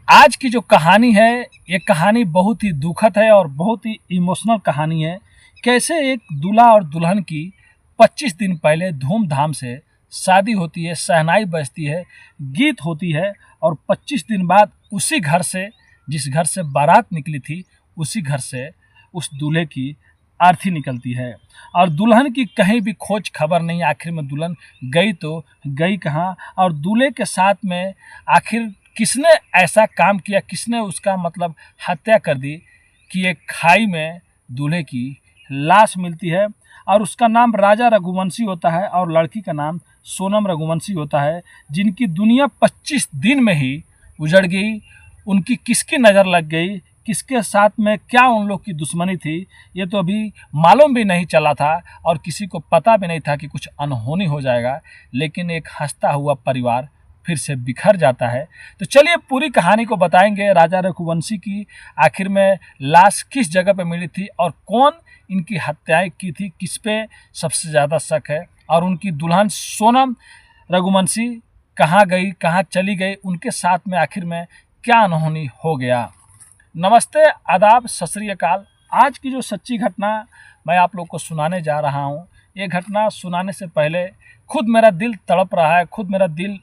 आज की जो कहानी है, ये कहानी बहुत ही दुखद है और बहुत ही इमोशनल कहानी है। कैसे एक दूल्हा और दुल्हन की 25 दिन पहले धूमधाम से शादी होती है, शहनाई बजती है, गीत होती है और 25 दिन बाद उसी घर से, जिस घर से बारात निकली थी, उसी घर से उस दूल्हे की अर्थी निकलती है और दुल्हन की कहीं भी खोज खबर नहीं। आखिर में दुल्हन गई तो गई कहाँ, और दूल्हे के साथ में आखिर किसने ऐसा काम किया, किसने उसका हत्या कर दी कि एक खाई में दूल्हे की लाश मिलती है और उसका नाम राजा रघुवंशी होता है और लड़की का नाम सोनम रघुवंशी होता है, जिनकी दुनिया 25 दिन में ही उजड़ गई। उनकी किसकी नज़र लग गई, किसके साथ में क्या उन लोग की दुश्मनी थी, ये तो अभी मालूम भी नहीं चला था और किसी को पता भी नहीं था कि कुछ अनहोनी हो जाएगा। लेकिन एक हंसता हुआ परिवार फिर से बिखर जाता है। तो चलिए पूरी कहानी को बताएंगे। राजा रघुवंशी की आखिर में लाश किस जगह पे मिली थी और कौन इनकी हत्याएं की थी, किस पे सबसे ज़्यादा शक है, और उनकी दुल्हन सोनम रघुवंशी कहाँ गई, कहाँ चली गई, उनके साथ में आखिर में क्या अनहोनी हो गया। नमस्ते, आदाब, सत श्री अकाल। आज की जो सच्ची घटना मैं आप लोग को सुनाने जा रहा हूँ, ये घटना सुनाने से पहले खुद मेरा दिल तड़प रहा है, खुद मेरा दिल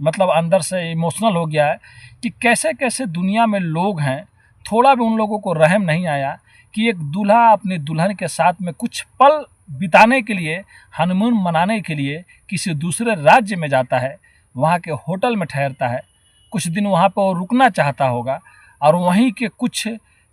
अंदर से इमोशनल हो गया है कि कैसे कैसे दुनिया में लोग हैं। थोड़ा भी उन लोगों को रहम नहीं आया कि एक दूल्हा अपनी दुल्हन के साथ में कुछ पल बिताने के लिए, हनीमून मनाने के लिए किसी दूसरे राज्य में जाता है, वहाँ के होटल में ठहरता है, कुछ दिन वहाँ पर वो रुकना चाहता होगा और वहीं के कुछ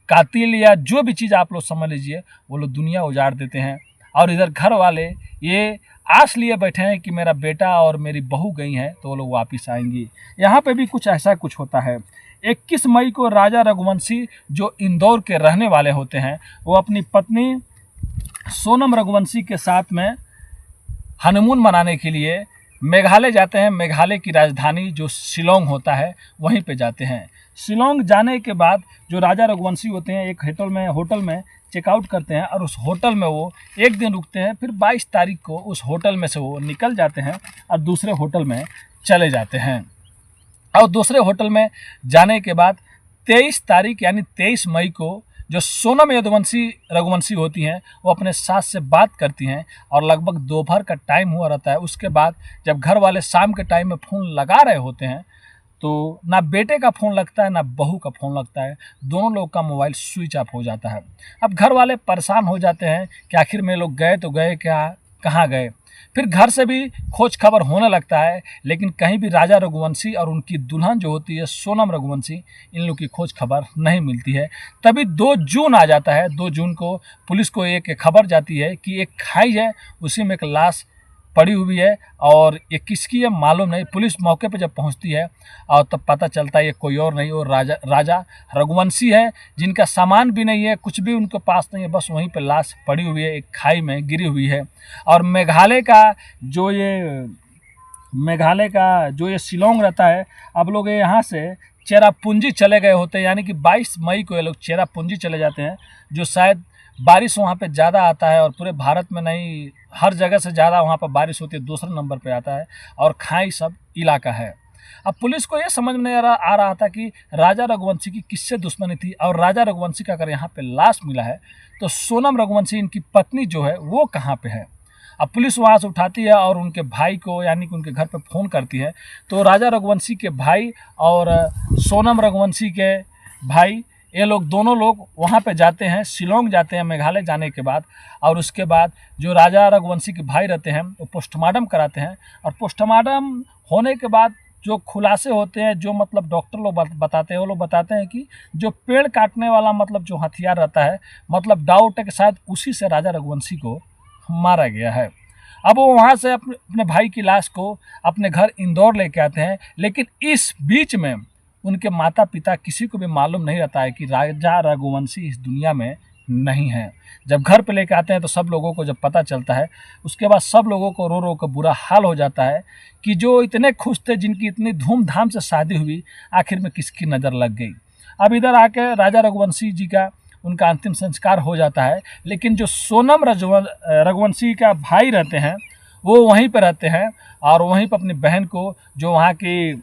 कातिल या जो भी चीज़ आप लोग समझ लीजिए, वो लोग दुनिया उजाड़ देते हैं। और इधर घर वाले ये आस लिए बैठे हैं कि मेरा बेटा और मेरी बहू गई हैं तो वो लोग वापस आएंगी। यहाँ पे भी कुछ ऐसा कुछ होता है। 21 मई को राजा रघुवंशी, जो इंदौर के रहने वाले होते हैं, वो अपनी पत्नी सोनम रघुवंशी के साथ में हनीमून मनाने के लिए मेघालय जाते हैं। मेघालय की राजधानी जो शिलोंग होता है, वहीं पे जाते हैं। शिलोंग जाने के बाद जो राजा रघुवंशी होते हैं, एक होटल में चेकआउट करते हैं और उस होटल में वो एक दिन रुकते हैं। फिर 22 तारीख को उस होटल में से वो निकल जाते हैं और दूसरे होटल में चले जाते हैं। और दूसरे होटल में जाने के बाद 23 तारीख यानी 23 मई को जो सोनम रघुवंशी होती हैं, वो अपने सास से बात करती हैं और लगभग दोपहर का टाइम हुआ रहता है। उसके बाद जब घर वाले शाम के टाइम में फ़ोन लगा रहे होते हैं तो ना बेटे का फ़ोन लगता है ना बहू का फ़ोन लगता है, दोनों लोग का मोबाइल स्विच ऑफ हो जाता है। अब घर वाले परेशान हो जाते हैं कि आखिर में लोग गए तो गए क्या, कहाँ गए। फिर घर से भी खोज खबर होने लगता है, लेकिन कहीं भी राजा रघुवंशी और उनकी दुल्हन जो होती है सोनम रघुवंशी, इन लोग की खोज खबर नहीं मिलती है। तभी 2 जून आ जाता है। 2 जून को पुलिस को एक खबर जाती है कि एक खाई है, उसी में एक लाश पड़ी हुई है और ये किसकी है मालूम नहीं। पुलिस मौके पर जब पहुंचती है और तब पता चलता है ये कोई और नहीं, और राजा रघुवंशी है, जिनका सामान भी नहीं है, कुछ भी उनके पास नहीं है, बस वहीं पे लाश पड़ी हुई है, एक खाई में गिरी हुई है। और मेघालय का जो ये शिलोंग रहता है, अब लोग यहाँ से चेरापूंजी चले गए होते हैं, यानी कि 22 मई को ये लोग चेरापूंजी चले जाते हैं, जो शायद बारिश वहाँ पे ज़्यादा आता है और पूरे भारत में नहीं, हर जगह से ज़्यादा वहाँ पर बारिश होती है, दूसरे नंबर पे आता है और खाई सब इलाका है। अब पुलिस को ये समझ में नहीं आ रहा था कि राजा रघुवंशी की किससे दुश्मनी थी, और राजा रघुवंशी का अगर यहाँ पे लाश मिला है तो सोनम रघुवंशी इनकी पत्नी जो है वो कहाँ पे है। अब पुलिस वहाँ से उठाती है और उनके भाई को, यानी कि उनके घर पे फ़ोन करती है। तो राजा रघुवंशी के भाई और सोनम रघुवंशी के भाई, ये लोग दोनों लोग वहाँ पे जाते हैं, शिलोंग जाते हैं मेघालय जाने के बाद। और उसके बाद जो राजा रघुवंशी के भाई रहते हैं वो पोस्टमार्टम कराते हैं, और पोस्टमार्टम होने के बाद जो खुलासे होते हैं, जो डॉक्टर लोग बताते हैं, वो लोग बताते हैं कि जो पेड़ काटने वाला जो हथियार रहता है, डाउट है कि शायद उसी से राजा रघुवंशी को मारा गया है। अब वो वहाँ से अपने भाई की लाश को अपने घर इंदौर लेके आते हैं, लेकिन इस बीच में उनके माता पिता किसी को भी मालूम नहीं रहता है कि राजा रघुवंशी इस दुनिया में नहीं है। जब घर पे लेके आते हैं तो सब लोगों को जब पता चलता है, उसके बाद सब लोगों को रो रो कर बुरा हाल हो जाता है कि जो इतने खुश थे, जिनकी इतनी धूमधाम से शादी हुई, आखिर में किसकी नज़र लग गई। अब इधर आके राजा रघुवंशी जी का उनका अंतिम संस्कार हो जाता है, लेकिन जो सोनम रघुवंशी का भाई रहते हैं वो वहीं पर रहते हैं और वहीं पर अपनी बहन को, जो वहाँ की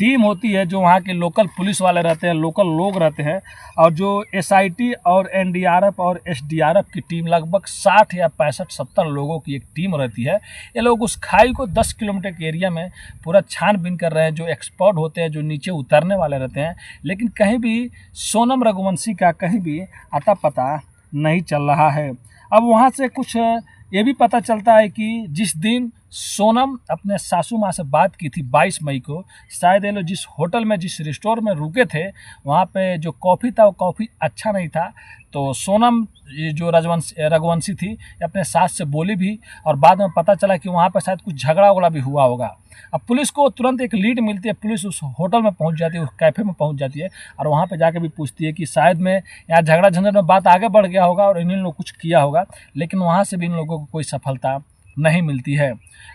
टीम होती है जो वहाँ के लोकल पुलिस वाले रहते हैं, लोकल लोग रहते हैं, और जो एसआईटी और एनडीआरएफ और एसडीआरएफ की टीम लगभग 60 या 65-70 लोगों की एक टीम रहती है। ये लोग उस खाई को 10 किलोमीटर के एरिया में पूरा छानबीन कर रहे हैं, जो एक्सपर्ट होते हैं, जो नीचे उतरने वाले रहते हैं, लेकिन कहीं भी सोनम रघुवंशी का कहीं भी अता पता नहीं चल रहा है। अब वहाँ से कुछ ये भी पता चलता है कि जिस दिन सोनम अपने सासू माँ से बात की थी 22 मई को, शायद ये लोग जिस होटल में, जिस रेस्टोर में रुके थे, वहाँ पे जो कॉफ़ी था वो कॉफ़ी अच्छा नहीं था। तो सोनम ये जो रघुवंशी थी, अपने सास से बोली भी, और बाद में पता चला कि वहाँ पर शायद कुछ झगड़ा वगड़ा भी हुआ होगा। अब पुलिस को तुरंत एक लीड मिलती है, पुलिस उस होटल में पहुँच जाती है, उस कैफ़े में पहुँच जाती है, और वहाँ पर जाकर भी पूछती है कि शायद में यहाँ झगड़ा झंझट में बात आगे बढ़ गया होगा और इन लोग कुछ किया होगा, लेकिन वहाँ से भी इन लोगों को कोई सफलता नहीं मिलती है।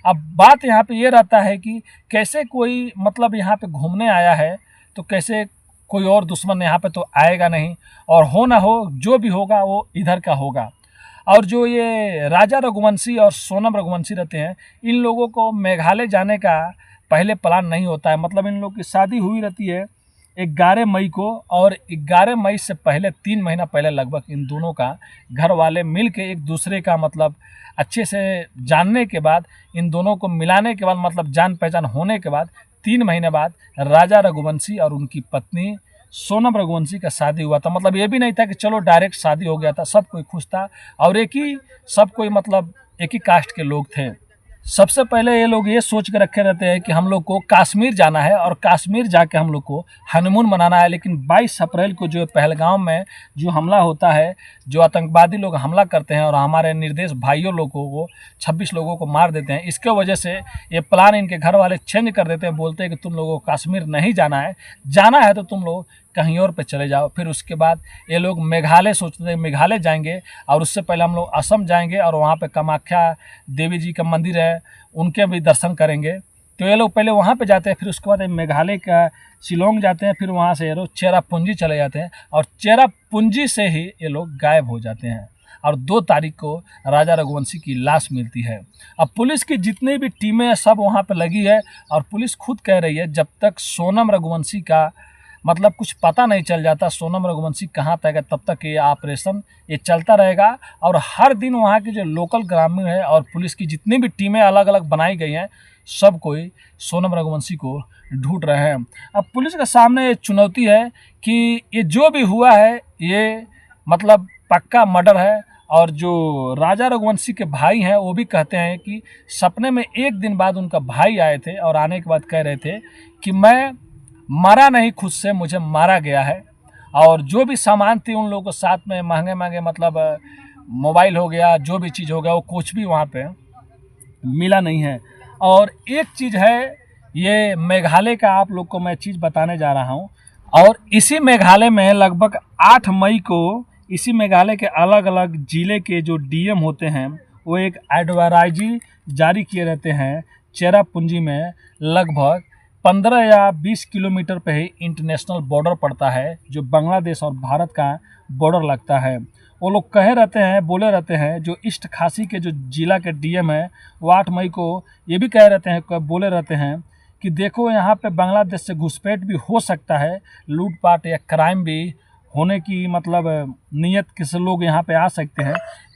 अब बात यहाँ पे ये रहता है कि कैसे कोई मतलब यहाँ पे घूमने आया है, तो कैसे कोई और दुश्मन यहाँ पे तो आएगा नहीं, और हो ना हो जो भी होगा वो इधर का होगा। और जो ये राजा रघुवंशी और सोनम रघुवंशी रहते हैं, इन लोगों को मेघालय जाने का पहले प्लान नहीं होता है। मतलब इन लोग की शादी हुई रहती है 11 मई को, और 11 मई से पहले 3 महीना पहले लगभग इन दोनों का घर वाले मिल के एक दूसरे का मतलब अच्छे से जानने के बाद, इन दोनों को मिलाने के बाद, मतलब जान पहचान होने के बाद 3 महीने बाद राजा रघुवंशी और उनकी पत्नी सोनम रघुवंशी का शादी हुआ था। मतलब ये भी नहीं था कि चलो डायरेक्ट शादी हो गया था, सब कोई खुश था, और सब कोई मतलब एक ही कास्ट के लोग थे। सबसे पहले ये लोग ये सोच के रखे रहते हैं कि हम लोग को कश्मीर जाना है और कश्मीर जाके हम लोग को हनीमून मनाना है। लेकिन 22 अप्रैल को जो पहलगाम में जो हमला होता है, जो आतंकवादी लोग हमला करते हैं और हमारे निर्देश भाइयों लोगों को 26 लोगों को मार देते हैं, इसके वजह से ये प्लान इनके घर वाले चेंज कर देते हैं। बोलते हैं कि तुम लोगों को कश्मीर नहीं जाना है तो तुम लोग कहीं और पे चले जाओ। फिर उसके बाद ये लोग मेघालय सोचते हैं, मेघालय जाएंगे, और उससे पहले हम लोग असम जाएंगे और वहाँ पे कामाख्या देवी जी का मंदिर है, उनके भी दर्शन करेंगे। तो ये लोग पहले वहाँ पे जाते हैं, फिर उसके बाद मेघालय का शिलोंग जाते हैं, फिर वहाँ से ये लोग चेरापूंजी चले जाते हैं, और चेरापूंजी से ही ये लोग गायब हो जाते हैं। और 2 तारीख को राजा रघुवंशी की लाश मिलती है। अब पुलिस की जितनी भी टीमें सब वहाँ पे लगी है, और पुलिस खुद कह रही है जब तक सोनम रघुवंशी का मतलब कुछ पता नहीं चल जाता, सोनम रघुवंशी कहाँ तक है, तब तक ये ऑपरेशन ये चलता रहेगा। और हर दिन वहाँ के जो लोकल ग्रामीण है और पुलिस की जितनी भी टीमें अलग अलग बनाई गई हैं, सब कोई सोनम रघुवंशी को ढूंढ रहे हैं। अब पुलिस के सामने ये चुनौती है कि ये जो भी हुआ है ये मतलब पक्का मर्डर है। और जो राजा रघुवंशी के भाई हैं वो भी कहते हैं कि सपने में एक दिन बाद उनका भाई आए थे, और आने के बाद कह रहे थे कि मैं मरा नहीं, खुद से मुझे मारा गया है। और जो भी सामान थी उन लोगों को साथ में महंगे महंगे मतलब मोबाइल हो गया, जो भी चीज़ हो गया, वो कुछ भी वहाँ पे मिला नहीं है। और एक चीज़ है, ये मेघालय का आप लोग को मैं चीज़ बताने जा रहा हूँ, और इसी मेघालय में लगभग 8 मई को इसी मेघालय के अलग अलग ज़िले के जो डीएम होते हैं वो एक एडवाइजरी जारी किए रहते हैं। चेरापूंजी में लगभग 15 या 20 किलोमीटर पे ही इंटरनेशनल बॉर्डर पड़ता है, जो बांग्लादेश और भारत का बॉर्डर लगता है। वो लोग बोले रहते हैं, जो ईस्ट खासी के जो जिला के डीएम है, वो 8 मई को ये भी बोले रहते हैं कि देखो यहाँ पे बांग्लादेश से घुसपैठ भी हो सकता है, लूटपाट या क्राइम भी होने की मतलब नीयत के से लोग यहाँ पे आ सकते हैं।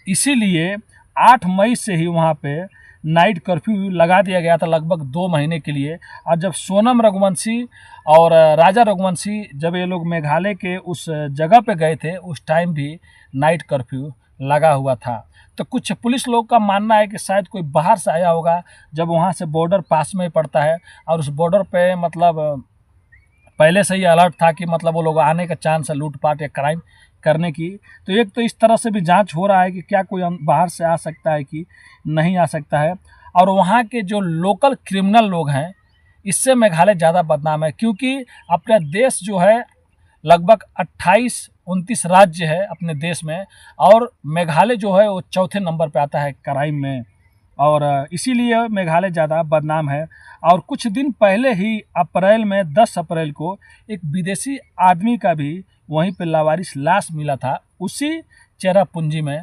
इसीलिए 8 मई से ही वहाँ पे नाइट कर्फ्यू लगा दिया गया था लगभग 2 महीने के लिए। और जब सोनम रघुवंशी और राजा रघुवंशी जब ये लोग मेघालय के उस जगह पे गए थे, उस टाइम भी नाइट कर्फ्यू लगा हुआ था। तो कुछ पुलिस लोग का मानना है कि शायद कोई बाहर से आया होगा, जब वहाँ से बॉर्डर पास में ही पड़ता है, और उस बॉर्डर पे मतलब पहले से ही अलर्ट था कि मतलब वो लोग आने का चांस है लूटपाट या क्राइम करने की। तो एक तो इस तरह से भी जांच हो रहा है कि क्या कोई बाहर से आ सकता है कि नहीं आ सकता है। और वहाँ के जो लोकल क्रिमिनल लोग हैं, इससे मेघालय ज़्यादा बदनाम है, क्योंकि अपना देश जो है लगभग 28-29 राज्य है अपने देश में, और मेघालय जो है वो चौथे नंबर पे आता है क्राइम में, और इसीलिए मेघालय ज़्यादा बदनाम है। और कुछ दिन पहले ही अप्रैल में 10 अप्रैल को एक विदेशी आदमी का भी वहीं पे लावारिस लाश मिला था, उसी चेरापूंजी में।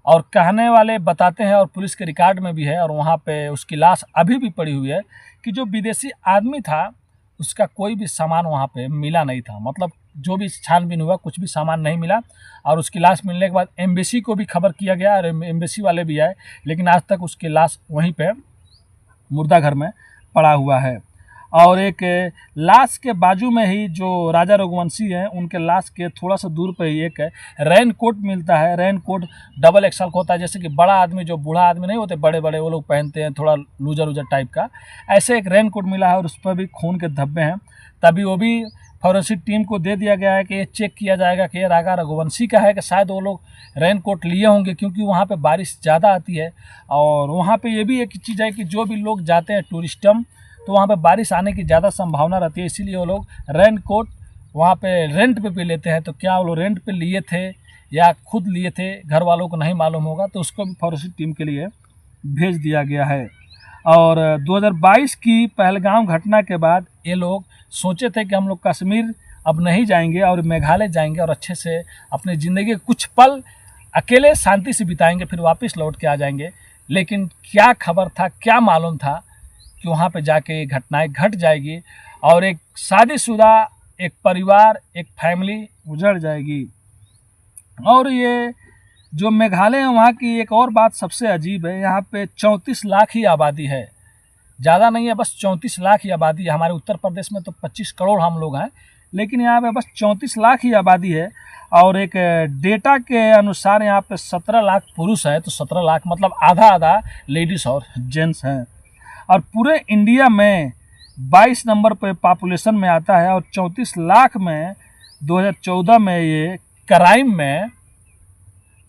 और कहने वाले बताते हैं, और पुलिस के रिकॉर्ड में भी है, और वहाँ पे उसकी लाश अभी भी पड़ी हुई है, कि जो विदेशी आदमी था उसका कोई भी सामान वहाँ पे मिला नहीं था। मतलब जो भी छानबीन हुआ कुछ भी सामान नहीं मिला। और उसकी लाश मिलने के बाद एम्बेसी को भी खबर किया गया और एम्बेसी वाले भी आए, लेकिन आज तक उसकी लाश वहीं पे मुर्दा घर में पड़ा हुआ है। और एक लाश के बाजू में ही जो राजा रघुवंशी हैं उनके लाश के थोड़ा सा दूर पे ही एक रेन कोट मिलता है। रेन कोट डबल एक्सल का होता है, जैसे कि बड़ा आदमी, जो बूढ़ा आदमी नहीं होते बड़े बड़े, वो लोग पहनते हैं, थोड़ा लूजर टाइप का, ऐसे एक रेन कोट मिला है और उस पर भी खून के धब्बे हैं। तभी वो भी फॉरेंसिक टीम को दे दिया गया है कि ये चेक किया जाएगा कि ये राजा रघुवंशी का है, कि शायद वो लोग रेन कोट लिए होंगे, क्योंकि वहाँ पे बारिश ज़्यादा आती है। और वहाँ पे ये भी एक चीज़ है कि जो भी लोग जाते हैं टूरिस्टम, तो वहाँ पे बारिश आने की ज़्यादा संभावना रहती है, इसीलिए वो लोग रेन कोट वहाँ पे रेंट पे भी लेते हैं। तो क्या वो लोग रेंट पे लिए थे या खुद लिए थे, घर वालों को नहीं मालूम होगा, तो उसको भी फॉरेंसिक टीम के लिए भेज दिया गया है। और 2022 की पहलगाम घटना के बाद ये लोग सोचे थे कि हम लोग कश्मीर अब नहीं जाएंगे और मेघालय जाएंगे और अच्छे से अपनी ज़िंदगी के कुछ पल अकेले शांति से बिताएंगे, फिर वापस लौट के आ जाएंगे। लेकिन क्या खबर था, क्या मालूम था कि वहाँ पे जाके ये घटनाएं घट जाएगी और एक शादीशुदा एक परिवार, एक फैमिली उजड़ जाएगी। और ये जो मेघालय है वहाँ की एक और बात सबसे अजीब है, यहाँ पे 34 लाख ही आबादी है, ज़्यादा नहीं है, बस 34 लाख ही आबादी है। हमारे उत्तर प्रदेश में तो 25 करोड़ हम लोग हैं, लेकिन यहाँ पे बस 34 लाख ही आबादी है। और एक डेटा के अनुसार यहाँ पे 17 लाख पुरुष है, तो 17 लाख मतलब आधा आधा लेडीज़ और जेंट्स हैं। और पूरे इंडिया में 22 नंबर पे पॉपुलेशन में आता है और 34 लाख में 2014 में ये क्राइम में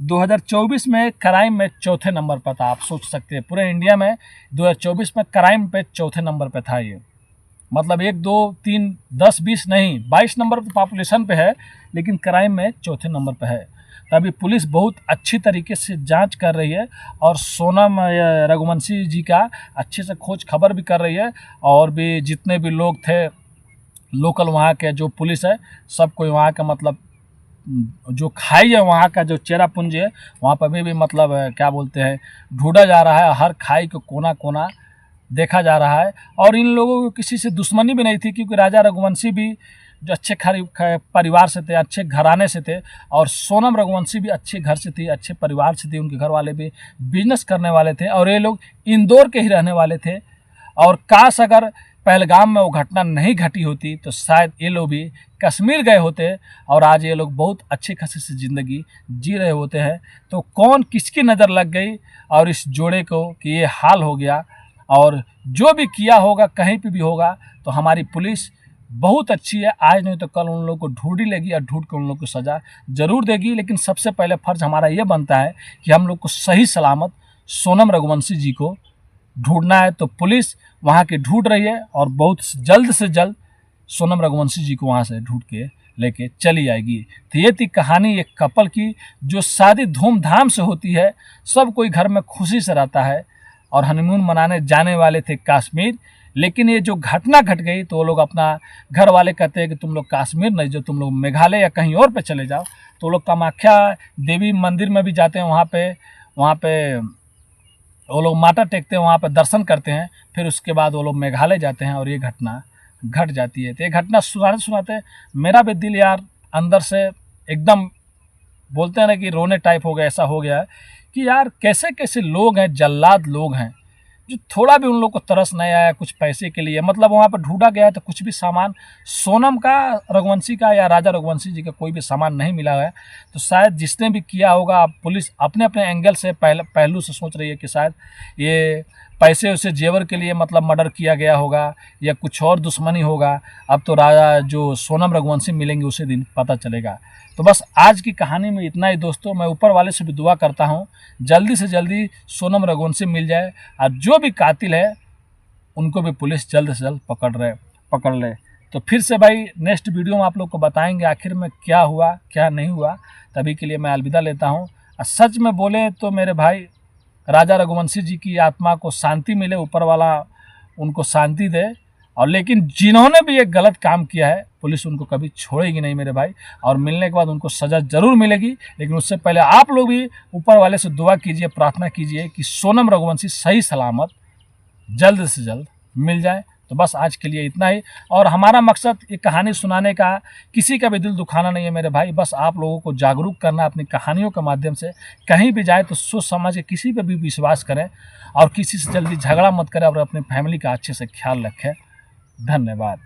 2024 में क्राइम में चौथे नंबर पर था। आप सोच सकते हैं पूरे इंडिया में 2024 में क्राइम पे चौथे नंबर पे था ये। मतलब 1 2 3 10 20 नहीं, 22 नंबर पे पॉपुलेशन पे है, लेकिन क्राइम में चौथे नंबर पे है। तभी पुलिस बहुत अच्छी तरीके से जांच कर रही है और सोनम रघुवंशी जी का अच्छे से खोज खबर भी कर रही है। और भी जितने भी लोग थे लोकल वहाँ के, जो पुलिस है, सब कोई वहाँ का मतलब जो खाई है वहाँ का जो चेरापूंजी है वहाँ पर भी मतलब क्या बोलते हैं ढूंढा जा रहा है। हर खाई को कोना कोना देखा जा रहा है। और इन लोगों को किसी से दुश्मनी भी नहीं थी, क्योंकि राजा रघुवंशी भी जो अच्छे परिवार से थे, अच्छे घराने से थे, और सोनम रघुवंशी भी अच्छे घर से थी, अच्छे परिवार से थी। उनके घर वाले भी बिजनेस करने वाले थे और ये लोग इंदौर के ही रहने वाले थे। और काश अगर पहलगाम में वो घटना नहीं घटी होती तो शायद ये लोग भी कश्मीर गए होते और आज ये लोग बहुत अच्छे खासे से ज़िंदगी जी रहे होते हैं। तो कौन किसकी नज़र लग गई और इस जोड़े को कि ये हाल हो गया। और जो भी किया होगा कहीं पे भी होगा तो हमारी पुलिस बहुत अच्छी है, आज नहीं तो कल उन लोगों को ढूंढ ही लेगी और ढूंढ के उन लोगों को सज़ा ज़रूर देगी। लेकिन सबसे पहले फ़र्ज़ हमारा ये बनता है कि हम लोग को सही सलामत सोनम रघुवंशी जी को ढूंढना है। तो पुलिस वहाँ की ढूंढ रही है और बहुत जल्द से जल्द सोनम रघुवंशी जी को वहाँ से ढूंढ के लेके चली आएगी। तो ये थी कहानी एक कपल की, जो शादी धूमधाम से होती है, सब कोई घर में खुशी से रहता है और हनीमून मनाने जाने वाले थे कश्मीर। लेकिन ये जो घटना घट गई तो वो लोग अपना घर वाले कहते हैं कि तुम लोग कश्मीर नहीं, जो तुम लोग मेघालय या कहीं और पे चले जाओ। तो वो लोग कामाख्या देवी मंदिर में भी जाते हैं, वहाँ पे वो लोग माथा टेकते हैं, वहाँ पे दर्शन करते हैं, फिर उसके बाद वो लोग मेघालय जाते हैं और ये घटना घट जाती है। तो ये घटना सुनाते सुनाते मेरा भी दिल यार अंदर से एकदम बोलते हैं ना कि रोने टाइप हो गया। ऐसा हो गया है कि यार कैसे कैसे लोग हैं, जल्लाद लोग हैं, जो थोड़ा भी उन लोग को तरस नहीं आया कुछ पैसे के लिए। मतलब वहाँ पर ढूंढा गया है तो कुछ भी सामान सोनम का, रघुवंशी का या राजा रघुवंशी जी का कोई भी सामान नहीं मिला है। तो शायद जिसने भी किया होगा, पुलिस अपने अपने एंगल से पहलू से सोच रही है कि शायद ये पैसे उसे जेवर के लिए मतलब मर्डर किया गया होगा या कुछ और दुश्मनी होगा। अब तो राजा जो सोनम रघुवंशी मिलेंगे उसी दिन पता चलेगा। तो बस आज की कहानी में इतना ही दोस्तों। मैं ऊपर वाले से भी दुआ करता हूँ जल्दी से जल्दी सोनम रघुवंशी मिल जाए और जो भी कातिल है उनको भी पुलिस जल्द से जल्द पकड़ ले। तो फिर से भाई नेक्स्ट वीडियो में आप लोग को बताएंगे आखिर में क्या हुआ क्या नहीं हुआ। तभी के लिए मैं अलविदा लेता हूँ। और सच में बोले तो मेरे भाई राजा रघुवंशी जी की आत्मा को शांति मिले, ऊपर वाला उनको शांति दे। और लेकिन जिन्होंने भी ये गलत काम किया है पुलिस उनको कभी छोड़ेगी नहीं मेरे भाई, और मिलने के बाद उनको सज़ा ज़रूर मिलेगी। लेकिन उससे पहले आप लोग भी ऊपर वाले से दुआ कीजिए, प्रार्थना कीजिए कि सोनम रघुवंशी सही सलामत जल्द से जल्द मिल जाए। तो बस आज के लिए इतना ही। और हमारा मकसद ये कहानी सुनाने का, किसी का भी दिल दुखाना नहीं है मेरे भाई, बस आप लोगों को जागरूक करना अपनी कहानियों के माध्यम से। कहीं भी जाए तो सोच समझ के किसी पे भी विश्वास करें और किसी से जल्दी झगड़ा मत करें और अपनी फैमिली का अच्छे से ख्याल रखें। धन्यवाद।